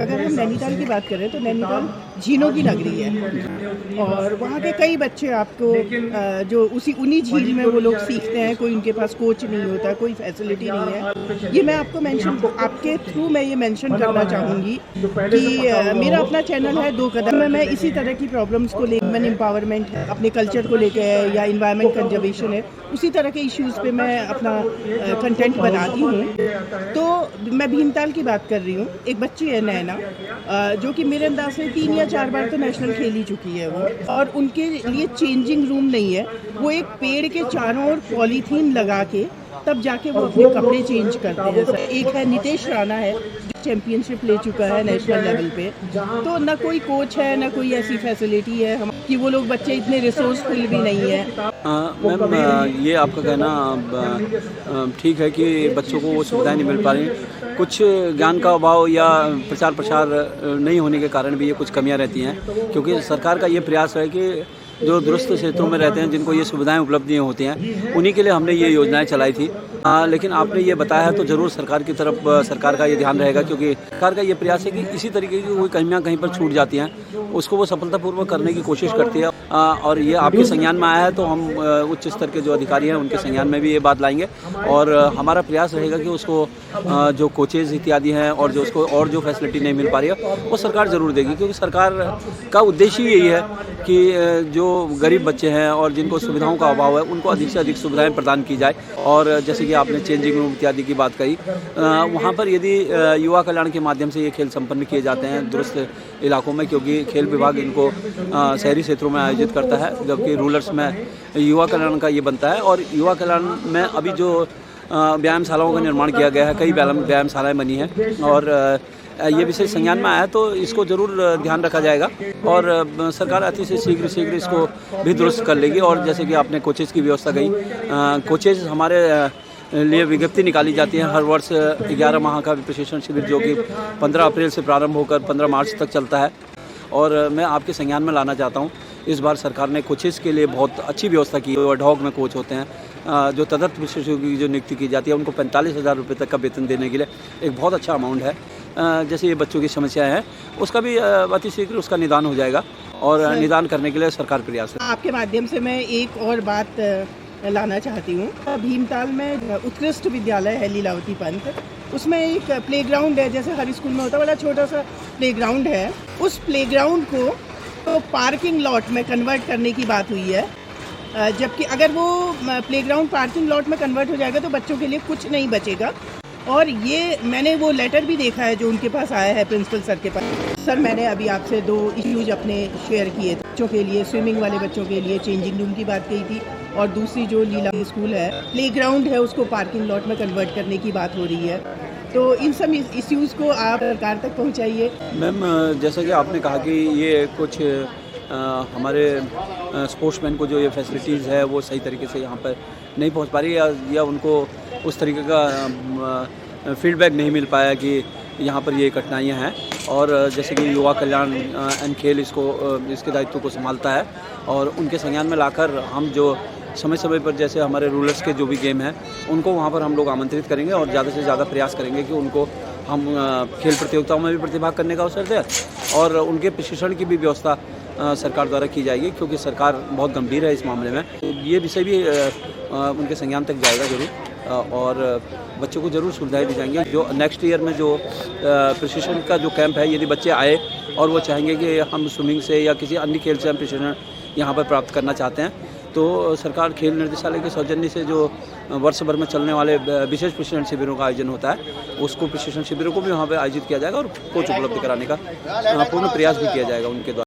अगर हम नैनीताल की बात करें तो नैनीताल झीलों की नगरी है और वहाँ के कई बच्चे आपको जो उन्हीं झील में वो लोग सीखते हैं। कोई उनके पास कोच नहीं होता, कोई फैसिलिटी नहीं है। ये मैं आपको आपके थ्रू मैं ये मेंशन करना चाहूँगी कि मेरा अपना चैनल है 2 कदम में। मैं इसी तरह की प्रॉब्लम्स को लेकर, वुमेन एम्पावरमेंट है, अपने कल्चर को लेकर है या इन्वायरमेंट कंजर्वेशन है, उसी तरह के इश्यूज़ पे मैं अपना कंटेंट बनाती हूँ। तो मैं भीमताल की बात कर रही हूँ। एक बच्ची है नैना, जो कि मेरे अंदाज से 3 या 4 बार तो नेशनल खेल ही चुकी है वो, और उनके लिए चेंजिंग रूम नहीं है। वो एक पेड़ के चारों ओर पॉलीथीन लगा के तब जाके वो अपने कपड़े चेंज करते हैं सर। एक है नितेश राणा है जो चैंपियनशिप ले चुका है नेशनल लेवल पे। तो ना कोई कोच है, ना कोई ऐसी फैसिलिटी है कि वो लोग बच्चे इतने रिसोर्सफुल भी नहीं है। मैम, ये आपका कहना ठीक है कि बच्चों को वो सुविधाएं नहीं मिल पा रही। कुछ ज्ञान का अभाव या प्रचार प्रसार नहीं होने के कारण भी ये कुछ कमियां रहती हैं, क्योंकि सरकार का ये प्रयास है कि जो दूरस्थ क्षेत्रों में रहते हैं, जिनको ये सुविधाएं उपलब्ध नहीं होती हैं, उन्हीं के लिए हमने ये योजनाएं चलाई थी। लेकिन आपने ये बताया है तो ज़रूर सरकार की तरफ सरकार का ये ध्यान रहेगा, क्योंकि सरकार का ये प्रयास है कि इसी तरीके की कोई कहीं ना कहीं पर छूट जाती हैं उसको वो सफलतापूर्वक करने की कोशिश करती है। और ये आपके संज्ञान में आया है तो हम उच्च स्तर के जो अधिकारी हैं उनके संज्ञान में भी ये बात लाएंगे, और हमारा प्रयास रहेगा कि उसको जो कोचेज़ इत्यादि हैं और जो उसको और जो फैसिलिटी नहीं मिल पा रही है वो सरकार ज़रूर देगी, क्योंकि सरकार का उद्देश्य यही है कि जो गरीब बच्चे हैं और जिनको सुविधाओं का अभाव है उनको अधिक से अधिक सुविधाएं प्रदान की जाए। और जैसे कि आपने चेंजिंग रूम इत्यादि की बात कही, वहाँ पर यदि युवा कल्याण के माध्यम से ये खेल संपन्न किए जाते हैं दूरस्थ इलाकों में, क्योंकि खेल विभाग इनको शहरी क्षेत्रों में आयोजित करता है, जबकि रूरल्स में युवा कल्याण का ये बनता है। और युवा कल्याण में अभी जो व्यायामशालाओं का निर्माण किया गया है, कई व्यायामशालाएँ बनी हैं, और ये विषय संज्ञान में आया तो इसको ज़रूर ध्यान रखा जाएगा और सरकार अति से शीघ्र इसको भी दुरुस्त कर लेगी। और जैसे कि आपने कोचेज़ की व्यवस्था कही, कोचेज़ हमारे लिए विज्ञप्ति निकाली जाती है हर वर्ष 11 माह का प्रशिक्षण शिविर, जो कि 15 अप्रैल से प्रारंभ होकर 15 मार्च तक चलता है। और मैं आपके संज्ञान में लाना चाहता हूँ, इस बार सरकार ने कोचेज़ के लिए बहुत अच्छी व्यवस्था की है। एड हॉक में कोच होते हैं, जो तदर्थ विशेषज्ञों की जो नियुक्ति की जाती है उनको 45,000 रुपये तक का वेतन देने के लिए एक बहुत अच्छा अमाउंट है। जैसे ये बच्चों की समस्याएं हैं उसका भी अति शीघ्र उसका निदान हो जाएगा, और निदान करने के लिए सरकार प्रयास है। आपके माध्यम से मैं एक और बात लाना चाहती हूँ। भीमताल में उत्कृष्ट विद्यालय है लीलावती पंत, उसमें एक प्लेग्राउंड है, जैसे हर स्कूल में होता है, बड़ा छोटा सा प्लेग्राउंड है। उस प्लेग्राउंड को तो पार्किंग लॉट में कन्वर्ट करने की बात हुई है, जबकि अगर वो प्लेग्राउंड पार्किंग लॉट में कन्वर्ट हो जाएगा तो बच्चों के लिए कुछ नहीं बचेगा। और ये मैंने वो लेटर भी देखा है जो उनके पास आया है प्रिंसिपल सर के पास। सर, मैंने अभी आपसे 2 इश्यूज अपने शेयर किए थे। बच्चों के लिए, स्विमिंग वाले बच्चों के लिए चेंजिंग रूम की बात कही थी, और दूसरी जो लीला स्कूल है, प्लेग्राउंड है, उसको पार्किंग लॉट में कन्वर्ट करने की बात हो रही है। तो इन सब इश्यूज़ को आप सरकार तक पहुँचाइए। मैम, जैसा कि आपने कहा कि ये कुछ हमारे स्पोर्ट्समैन को जो ये फैसिलिटीज़ है वो सही तरीके से यहाँ पर नहीं पहुँच पा रही, या उनको उस तरीके का फीडबैक नहीं मिल पाया कि यहाँ पर ये कठिनाइयाँ हैं। और जैसे कि युवा कल्याण एंड खेल इसके दायित्व को संभालता है, और उनके संज्ञान में लाकर हम जो समय समय पर जैसे हमारे रूरल्स के जो भी गेम हैं उनको वहाँ पर हम लोग आमंत्रित करेंगे, और ज़्यादा से ज़्यादा प्रयास करेंगे कि उनको हम खेल प्रतियोगिताओं में भी प्रतिभाग करने का अवसर दें, और उनके प्रशिक्षण की भी व्यवस्था सरकार द्वारा की जाएगी, क्योंकि सरकार बहुत गंभीर है इस मामले में। ये विषय भी उनके संज्ञान तक जाएगा जरूर, और बच्चों को ज़रूर सुविधाएं दी जाएंगी। जो नेक्स्ट ईयर में जो प्रशिक्षण का जो कैंप है, यदि बच्चे आए और वो चाहेंगे कि हम स्विमिंग से या किसी अन्य खेल से हम प्रशिक्षण यहाँ पर प्राप्त करना चाहते हैं, तो सरकार खेल निर्देशालय के सौजन्य से जो वर्ष भर में चलने वाले विशेष प्रशिक्षण शिविरों का आयोजन होता है, उसको प्रशिक्षण शिविरों को भी वहाँ पर आयोजित किया जाएगा, और कोच उपलब्ध कराने का पूर्ण प्रयास भी किया जाएगा उनके द्वारा।